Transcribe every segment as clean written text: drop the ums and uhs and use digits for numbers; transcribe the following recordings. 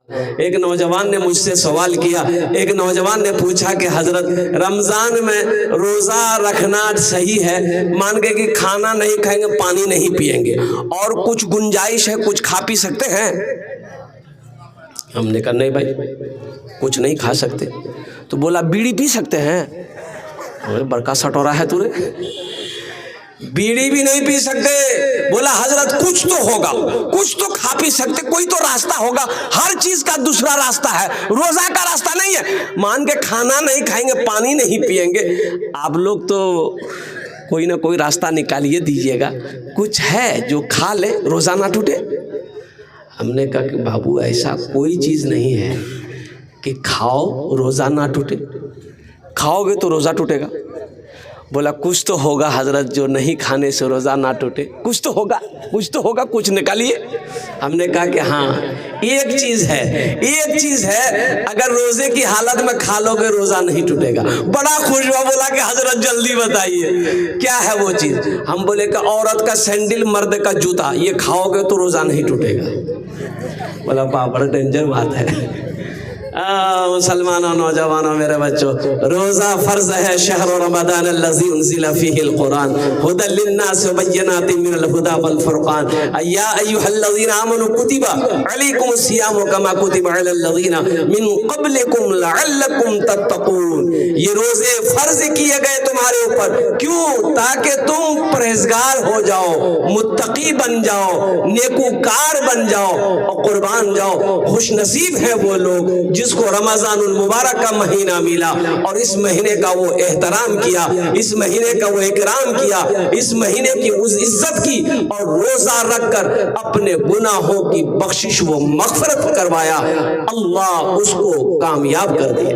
ایک نوجوان نے مجھ سے سوال کیا، ایک نوجوان نے پوچھا کہ حضرت رمضان میں روزہ رکھنا صحیح ہے؟ مان گئے کہ کھانا نہیں کھائیں گے، پانی نہیں پئیں گے، اور کچھ گنجائش ہے، کچھ کھا پی سکتے ہیں؟ ہم نے کہا نہیں بھائی کچھ نہیں کھا سکتے۔ تو بولا بیڑی پی سکتے ہیں؟ برکا سٹورا ہے تورے، بیڑی بھی نہیں پی سکتے۔ بولا حضرت کچھ تو ہوگا، کچھ تو کھا پی سکتے، کوئی تو راستہ ہوگا، ہر چیز کا دوسرا راستہ ہے، روزہ کا راستہ نہیں ہے۔ مان کے کھانا نہیں کھائیں گے، پانی نہیں پئیں گے، آپ لوگ تو کوئی نہ کوئی راستہ نکالیے دیجیے گا، کچھ ہے جو کھا لے روزہ نہ ٹوٹے۔ ہم نے کہا کہ بابو ایسا کوئی چیز نہیں ہے کہ کھاؤ روزہ نہ ٹوٹے، کھاؤ گے تو روزہ ٹوٹے گا۔ بولا کچھ تو ہوگا حضرت جو نہیں کھانے سے روزہ نہ ٹوٹے، کچھ تو ہوگا، کچھ تو ہوگا، کچھ نکالیے۔ ہم نے کہا کہ ہاں ایک چیز ہے، ایک چیز ہے، اگر روزے کی حالت میں کھا لو گے روزہ نہیں ٹوٹے گا۔ بڑا خوش ہوا، بولا کہ حضرت جلدی بتائیے کیا ہے وہ چیز۔ ہم بولے کہ عورت کا سینڈل، مرد کا جوتا، یہ کھاؤ گے تو روزہ نہیں ٹوٹے گا۔ بولا بڑا ڈینجر بات ہے۔ مسلمانوں، نوجوانوں، میرے بچوں، روزہ فرض ہے۔ شہر رمضان الذی انزل فیہ القرآن ھدی للناس وبینات من الھدی والفرقان یا ایھا الذین آمنوا کتب علیکم الصیام کما کتب علی الذین من قبلکم لعلکم تتقون۔ یہ روزے فرض کیے گئے تمہارے اوپر، کیوں؟ تاکہ تم پرہیزگار ہو جاؤ، متقی بن جاؤ، نیکوکار بن جاؤ اور قربان جاؤ۔ خوش نصیب ہیں وہ لوگ جس کو رمضان المبارک کا مہینہ ملا اور اس مہینے کا وہ احترام کیا، اس مہینے کا وہ اکرام کیا، اس مہینے کی اس عزت کی، اور روزہ رکھ کر اپنے گناہوں کی بخشش و مغفرت کروایا۔ اللہ اس کو کامیاب کر دیا۔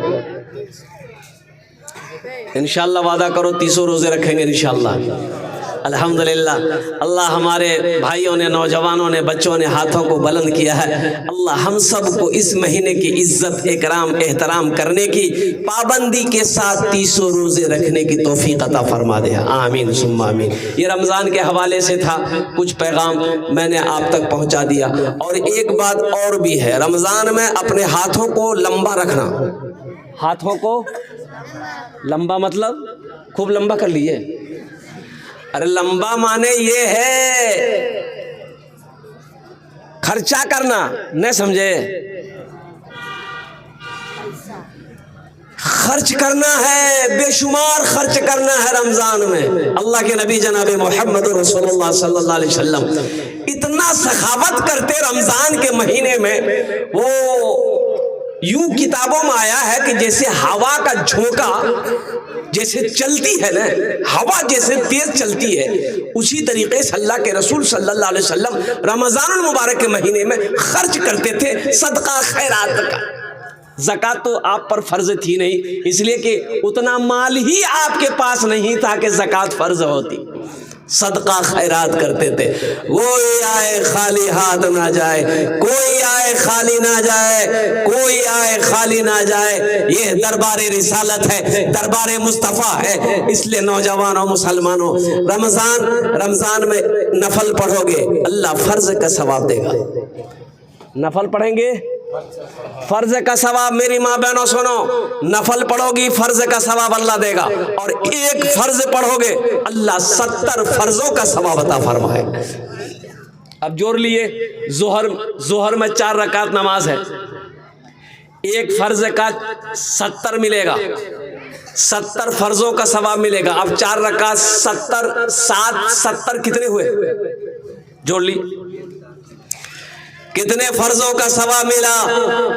انشاءاللہ وعدہ کرو 30 روزے رکھیں گے انشاءاللہ۔ الحمدللہ اللہ ہمارے بھائیوں نے، نوجوانوں نے، بچوں نے ہاتھوں کو بلند کیا ہے۔ اللہ ہم سب کو اس مہینے کی عزت، اکرام، احترام کرنے کی، پابندی کے ساتھ 30 روزے رکھنے کی توفیق عطا فرما دے۔ آمین ثم آمین۔ یہ رمضان کے حوالے سے تھا، کچھ پیغام میں نے آپ تک پہنچا دیا۔ اور ایک بات اور بھی ہے، رمضان میں اپنے ہاتھوں کو لمبا رکھنا۔ ہاتھوں کو لمبا مطلب خوب لمبا کر لیے۔ ارے لمبا مانے یہ ہے خرچہ کرنا، نہیں سمجھے؟ خرچ کرنا ہے، بے شمار خرچ کرنا ہے رمضان میں۔ اللہ کے نبی جناب محمد رسول اللہ صلی اللہ علیہ وسلم اتنا سخاوت کرتے رمضان کے مہینے میں، وہ یوں کتابوں میں آیا ہے کہ جیسے ہوا کا جھونکا جیسے چلتی ہے نا، ہوا جیسے تیز چلتی ہے، اسی طریقے سے اللہ کے رسول صلی اللہ علیہ وسلم رمضان المبارک کے مہینے میں خرچ کرتے تھے صدقہ خیرات کا۔ زکوٰۃ تو آپ پر فرض تھی نہیں، اس لیے کہ اتنا مال ہی آپ کے پاس نہیں تھا کہ زکوٰۃ فرض ہوتی۔ صدقہ خیرات کرتے تھے۔ کوئی آئے خالی ہاتھ نہ جائے، کوئی آئے خالی نہ جائے، کوئی آئے خالی نہ جائے۔ یہ دربار رسالت ہے، دربار مصطفیٰ ہے۔ اس لیے نوجوانوں، مسلمانوں، رمضان میں نفل پڑھو گے اللہ فرض کا ثواب دے گا۔ نفل پڑھیں گے فرض کا ثواب، میری ماں بہنوں سنو، نفل پڑھو گی فرض کا ثواب اللہ دے گا، اور ایک فرض پڑھو گے اللہ 70 فرضوں کا ثواب عطا فرمائے۔ اب جوڑ لیے، ظہر میں 4 رکعت نماز ہے، ایک فرض کا 70 ملے گا، 70 فرضوں کا ثواب ملے گا۔ اب 4 رکعت 70 کتنے ہوئے؟ جوڑ لی، کتنے فرضوں کا ثواب ملا؟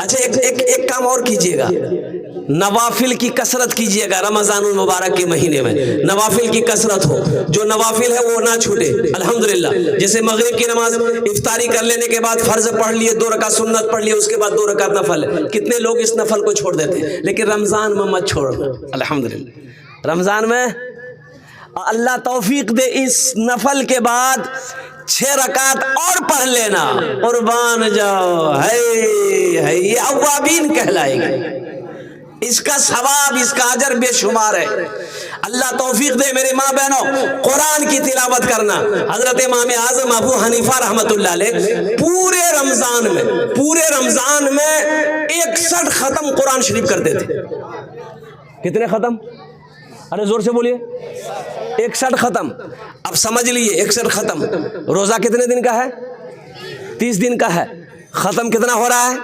اچھا ایک کام اور کیجئے گا، نوافل کی کثرت کیجئے گا۔ رمضان المبارک کے مہینے میں نوافل کی کثرت ہو، جو نوافل ہے وہ نہ چھوٹے۔ الحمدللہ جیسے مغرب کی نماز افطاری کر لینے کے بعد فرض پڑھ لیے، 2 رکعت سنت پڑھ لیے، اس کے بعد 2 رکعت نفل۔ کتنے لوگ اس نفل کو چھوڑ دیتے ہیں، لیکن رمضان میں مت چھوڑنا۔ الحمدللہ رمضان میں اللہ توفیق دے، اس نفل کے بعد 6 رکعت اور پڑھ لینا، قربان جاؤ، ہے یہ اوابین کہلائے گی۔ اس کا ثواب، اس کا اجر بے شمار ہے۔ اللہ توفیق دے میرے ماں بہنوں، قرآن کی تلاوت کرنا۔ حضرت امام اعظم ابو حنیفہ رحمۃ اللہ علیہ پورے رمضان میں 61 ختم قرآن شریف کرتے تھے۔ کتنے ختم؟ ارے زور سے بولیے۔ 61 ختم۔ اب سمجھ لیجیے 61 ختم۔ روزہ کتنے دن کا ہے؟ 30 دن کا ہے۔ ختم کتنا ہو رہا ہے؟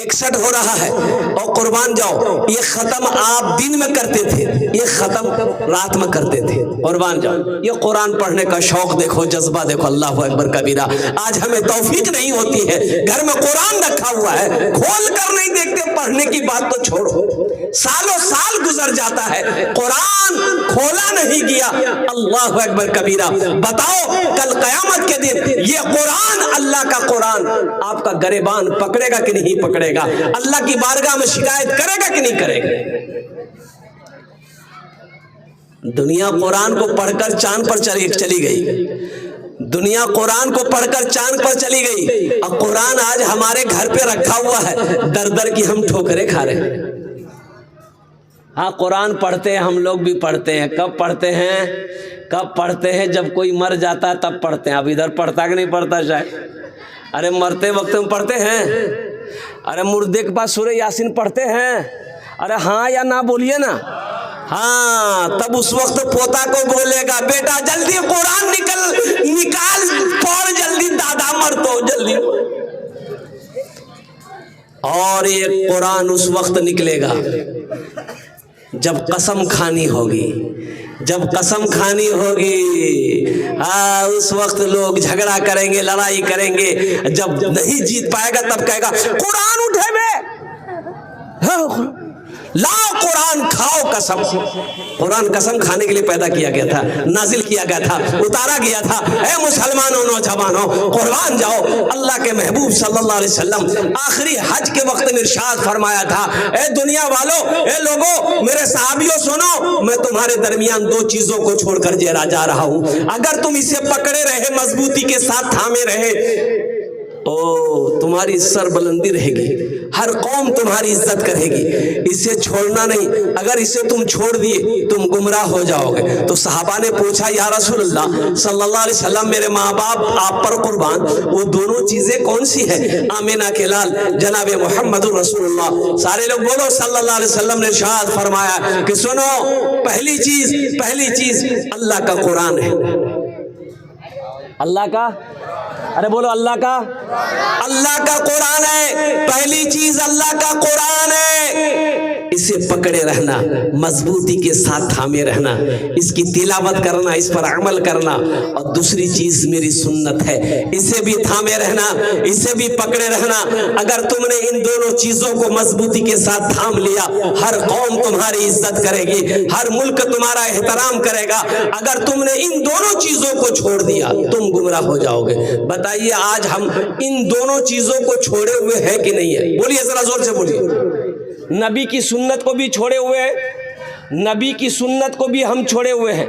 61 ہو رہا ہے۔ اور قربان جاؤ، یہ ختم آپ دن میں کرتے تھے، یہ ختم رات میں کرتے تھے۔ قربان جاؤ، یہ قرآن پڑھنے کا شوق دیکھو، جذبہ دیکھو، اللہ اکبر کبیرہ۔ آج ہمیں توفیق نہیں ہوتی ہے، گھر میں قرآن رکھا ہوا ہے، کھول کر نہیں دیکھتے، پڑھنے کی بات تو چھوڑو، سالوں سال گزر جاتا ہے، قرآن کھولا نہیں گیا۔ اللہ اکبر کبیرہ۔ بتاؤ کل قیامت کے دن یہ قرآن، اللہ کا قرآن آپ کا گریبان پکڑے گا کہ نہیں پکڑے گا؟ اللہ کی بارگاہ میں شکایت کرے گا کہ نہیں کرے گا؟ دنیا قرآن کو پڑھ کر چاند پر چلی گئی، دنیا قرآن کو پڑھ کر چاند پر چلی گئی، اب قرآن آج ہمارے گھر پہ رکھا ہوا ہے، در در کی ہم ٹھوکریں کھا رہے ہیں۔ ہاں قرآن پڑھتے ہیں، ہم لوگ بھی پڑھتے ہیں۔ کب پڑھتے ہیں؟ کب پڑھتے ہیں؟ جب کوئی مر جاتا ہے تب پڑھتے ہیں۔ اب ادھر پڑھتا کہ نہیں پڑھتا شاید؟ ارے مرتے وقت میں پڑھتے ہیں؟ ارے مردے کے پاس سورہ یاسین پڑھتے ہیں؟ ارے ہاں یا نہ بولیے نا۔ ہاں تب اس وقت پوتا کو بولے گا، بیٹا جلدی قرآن نکال پڑھ، جلدی دادا مر تو جلدی۔ اور یہ قرآن اس وقت نکلے گا جب قسم کھانی ہوگی، جب قسم کھانی ہوگی۔ اس وقت لوگ جھگڑا کریں گے، لڑائی کریں گے، جب نہیں جیت پائے گا تب کہے گا قرآن اٹھے بے، لاؤ قرآن کھاؤ قسم۔ قرآن قسم کھانے کے لیے پیدا کیا گیا تھا، نازل کیا گیا تھا، اتارا گیا تھا۔ اے مسلمانوں، نوجوانوں، قربان جاؤ۔ اللہ کے محبوب صلی اللہ علیہ وسلم آخری حج کے وقت میں ارشاد فرمایا تھا، اے دنیا والوں، اے لوگوں، میرے صحابیوں سنو، میں تمہارے درمیان 2 چیزوں کو چھوڑ کر جا رہا ہوں، اگر تم اسے پکڑے رہے، مضبوطی کے ساتھ تھامے رہے، تمہاری سر بلندی رہے گی، ہر قوم تمہاری عزت کرے گی، اسے چھوڑنا نہیں، اگر اسے تم چھوڑ دیے تم گمراہ ہو جاؤ گے۔ تو صحابہ نے پوچھا، یا رسول اللہ صلی اللہ علیہ وسلم، میرے ماں باپ آپ پر قربان، وہ دونوں چیزیں کون سی ہیں؟ آمینہ کے لال جناب محمد رسول اللہ، سارے لوگ بولو صلی اللہ علیہ وسلم نے ارشاد فرمایا کہ سنو، پہلی چیز اللہ کا قرآن ہے۔ اللہ کا، ارے بولو اللہ کا قرآن ہے، پہلی چیز اللہ کا قرآن ہے، اسے پکڑے رہنا، مضبوطی کے ساتھ تھامے رہنا، اس کی تلاوت کرنا، اس پر عمل کرنا، اور دوسری چیز میری سنت ہے، اسے بھی تھامے رہنا، اسے بھی پکڑے رہنا۔ اگر تم نے ان دونوں چیزوں کو مضبوطی کے ساتھ تھام لیا، ہر قوم تمہاری عزت کرے گی، ہر ملک تمہارا احترام کرے گا۔ اگر تم نے ان دونوں چیزوں کو چھوڑ دیا تم گمراہ ہو جاؤ گے۔ بتائیے آج ہم ان دونوں چیزوں کو چھوڑے ہوئے ہیں کہ نہیں ہے؟ بولیے ذرا زور سے بولیے۔ نبی کی سنت کو بھی چھوڑے ہوئے ہیں، نبی کی سنت کو بھی ہم چھوڑے ہوئے ہیں،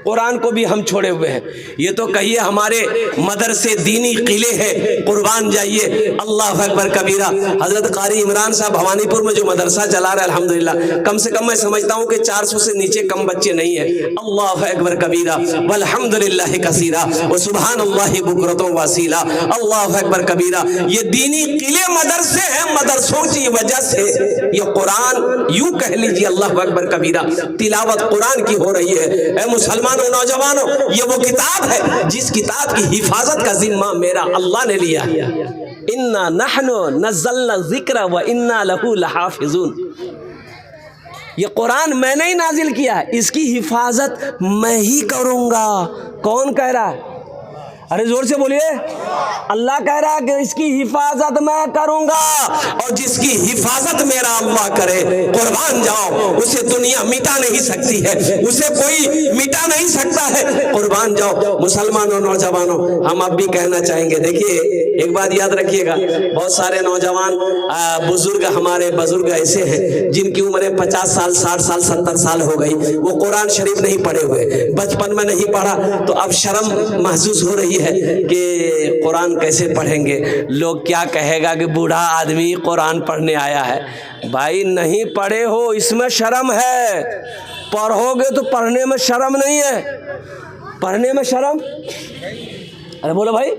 قرآن کو بھی ہم چھوڑے ہوئے ہیں۔ یہ تو کہیے ہمارے مدرسے دینی قلعے ہیں، قربان جائیے، اللہ اکبر کبیرہ۔ حضرت قاری عمران صاحب بھوانی پور میں جو مدرسہ چلا رہے ہیں الحمدللہ، کم سے کم میں سمجھتا ہوں کہ 400 سے نیچے کم بچے نہیں ہیں۔ اللہ اکبر کبیرہ والحمدللہ کثیرہ وسبحان اللہ بکرۃ واسیلہ، اللہ اکبر کبیرہ۔ یہ دینی قلعے مدرسے ہیں، مدرسوں کی وجہ سے یہ قرآن یوں کہہ لیجیے اللہ اکبر کبیرہ تلاوت قرآن کی ہو رہی ہے۔ اے مسلمان نوجوانوں، یہ وہ کتاب ہے جس کتاب کی حفاظت کا ذمہ میرا اللہ نے لیا ہے۔ انا نحن نزلنا الذکر وانا لہ لحافظون، یہ قرآن میں نے ہی نازل کیا ہے، اس کی حفاظت میں ہی کروں گا۔ کون کہہ رہا ہے؟ ارے زور سے بولیے۔ اللہ کہہ رہا ہے کہ اس کی حفاظت میں کروں گا، اور جس کی حفاظت میرا اللہ کرے، قربان جاؤ، اسے دنیا مٹا نہیں سکتی ہے، اسے کوئی مٹا نہیں سکتا ہے۔ قربان جاؤ مسلمانوں، نوجوانوں، ہم اب بھی کہنا چاہیں گے، دیکھیے ایک بات یاد رکھیے گا، بہت سارے نوجوان بزرگ، ہمارے بزرگ ایسے ہیں جن کی عمریں 50 سال 60 سال 70 سال ہو گئی، وہ قرآن شریف نہیں پڑھے ہوئے، بچپن میں نہیں پڑھا، تو اب شرم محسوس ہو رہی ہے ہے کہ قرآن کیسے پڑھیں گے, لوگ کیا کہے گا کہ بوڑھا آدمی قرآن پڑھنے آیا ہے. بھائی نہیں پڑھے ہو اس میں شرم ہے, پڑھو گے تو پڑھنے میں شرم نہیں ہے, پڑھنے میں شرم. ارے بولو بھائی.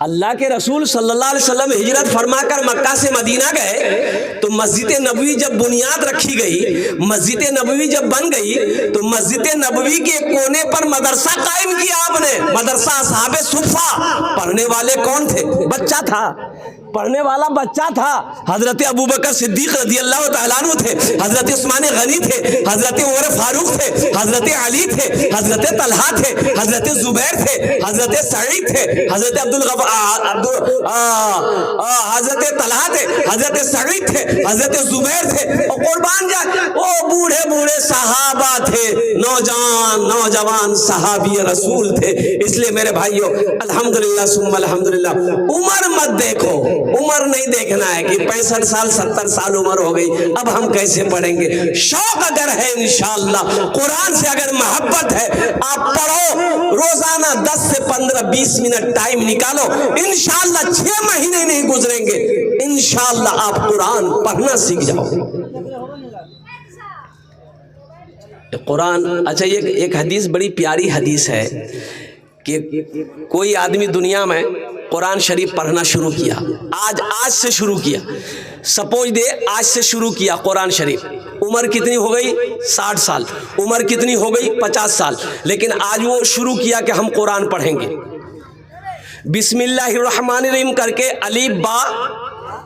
اللہ کے رسول صلی اللہ علیہ وسلم ہجرت فرما کر مکہ سے مدینہ گئے تو مسجد نبوی جب بنیاد رکھی گئی, مسجد نبوی جب بن گئی تو مسجد نبوی کے کونے پر مدرسہ قائم کیا آپ نے, مدرسہ اصحاب صفہ. پڑھنے والے کون تھے؟ بچہ تھا, پڑھنے والا بچہ تھا. حضرت ابوبکر صدیق رضی اللہ تعالیٰ عنہ تھے, حضرت عثمان غنی تھے, حضرت عمر فاروق تھے, حضرت علی تھے, حضرت طلحہ تھے, حضرت زبیر تھے, حضرت سعید تھے, حضرت حضرت طلحہ تھے, حضرت سعید تھے, حضرت زبیر تھے, اور قربان جائے وہ بوڑھے بوڑھے صحابہ تھے, نوجوان صحابی رسول تھے. اس لیے میرے بھائیو الحمدللہ ثم الحمدللہ, عمر مت دیکھو, عمر نہیں دیکھنا ہے کہ 65 سال 70 سال عمر ہو گئی اب ہم کیسے پڑھیں گے. شوق اگر ہے انشاءاللہ, قرآن سے اگر محبت ہے, آپ پڑھو روزانہ 10 سے 15 20 منٹ ٹائم نکالو, انشاءاللہ 6 مہینے نہیں گزریں گے, انشاءاللہ آپ قرآن پڑھنا سیکھ جاؤ. قرآن اچھا ایک حدیث بڑی پیاری حدیث ہے کہ کوئی آدمی دنیا میں قرآن شریف پڑھنا شروع کیا, آج سے شروع کیا, سپوز دے آج سے شروع کیا قرآن شریف, عمر کتنی ہو گئی 60 سال, عمر کتنی ہو گئی 50 سال, لیکن آج وہ شروع کیا کہ ہم قرآن پڑھیں گے. بسم اللہ الرحمن الرحیم کر کے الف با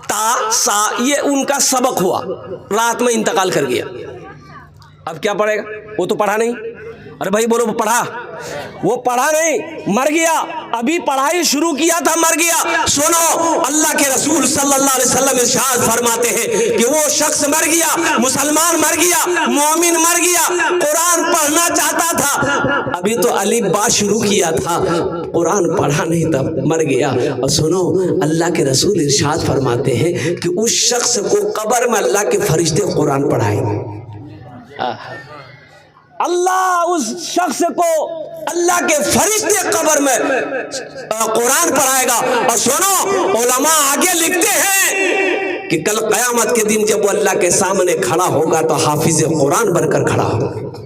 تا سا, یہ ان کا سبق ہوا, رات میں انتقال کر گیا. اب کیا پڑھے گا؟ وہ تو پڑھا نہیں. ارے بھائی بولو پڑھا, وہ پڑھا نہیں, مر گیا. ابھی پڑھائی شروع کیا تھا, مر گیا. سنو اللہ کے رسول صلی اللہ علیہ وسلم ارشاد فرماتے ہیں کہ وہ شخص مر گیا, مسلمان مر گیا, مومن مر گیا, قرآن پڑھنا چاہتا تھا, ابھی تو الف با شروع کیا تھا, قرآن پڑھا نہیں تھا, مر گیا. اور سنو اللہ کے رسول ارشاد فرماتے ہیں کہ اس شخص کو قبر میں اللہ کے فرشتے قرآن پڑھائیں گے. اللہ اس شخص کو, اللہ کے فرشتے قبر میں قرآن پڑھائے گا. اور سنو علماء آگے لکھتے ہیں کہ کل قیامت کے دن جب وہ اللہ کے سامنے کھڑا ہوگا تو حافظ قرآن بن کر کھڑا ہوگا.